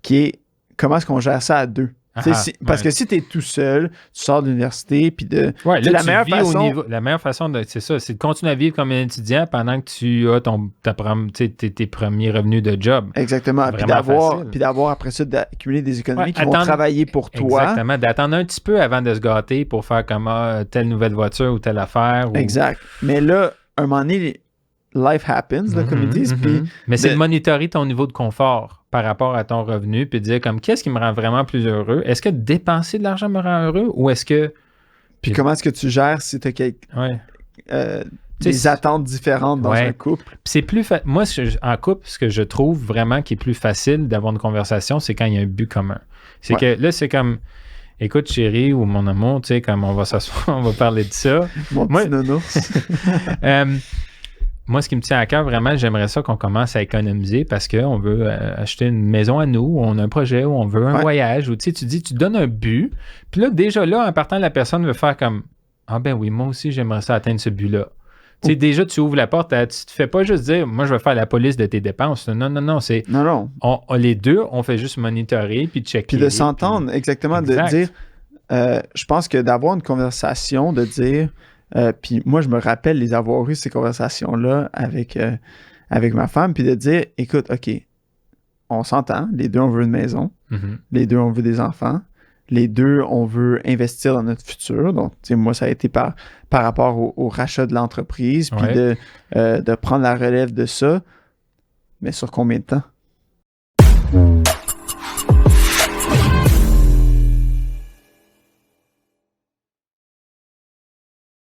qui est comment est-ce qu'on gère ça à deux. Parce que si tu es tout seul, tu sors de l'université, puis Ouais, là, la meilleure façon... La meilleure façon, c'est ça, c'est de continuer à vivre comme un étudiant pendant que tu as tes premiers revenus de job. Exactement. Puis d'avoir après ça, d'accumuler des économies qui vont travailler pour toi. Exactement. D'attendre un petit peu avant de se gâter pour faire comme telle nouvelle voiture ou telle affaire. Exact. Mais là, un moment donné, life happens, là, comme ils disent. Mais c'est de monitorer ton niveau de confort par rapport à ton revenu, puis de dire comme qu'est-ce qui me rend vraiment plus heureux? Est-ce que dépenser de l'argent me rend heureux ou est-ce que... Puis comment est-ce que tu gères si tu as des attentes différentes dans un couple? Puis c'est plus... Moi, en couple, ce que je trouve vraiment qui est plus facile d'avoir une conversation, c'est quand il y a un but commun. C'est que là, c'est comme... Écoute, chérie ou mon amour, tu sais, comme on va s'asseoir, on va parler de ça. Mon petit nounours. Moi, ce qui me tient à cœur, vraiment, j'aimerais ça qu'on commence à économiser parce qu'on veut acheter une maison à nous, ou on a un projet, ou on veut un voyage, ou tu sais, tu dis, tu donnes un but. Puis là, déjà là, en partant, la personne veut faire comme ah ben oui, moi aussi, j'aimerais ça atteindre ce but-là. Tu sais, déjà, tu ouvres la porte, tu te fais pas juste dire moi, je vais faire la police de tes dépenses. Non, c'est. Non. Les deux, on fait juste monitorer puis checker. Puis de s'entendre, exactement, de dire je pense que d'avoir une conversation, de dire. Puis moi, je me rappelle les avoir eu ces conversations-là avec ma femme, puis de dire, écoute, OK, on s'entend, les deux, on veut une maison, les deux, on veut des enfants, les deux, on veut investir dans notre futur. Donc, tu sais, moi, ça a été par rapport au rachat de l'entreprise, puis de prendre la relève de ça. Mais sur combien de temps?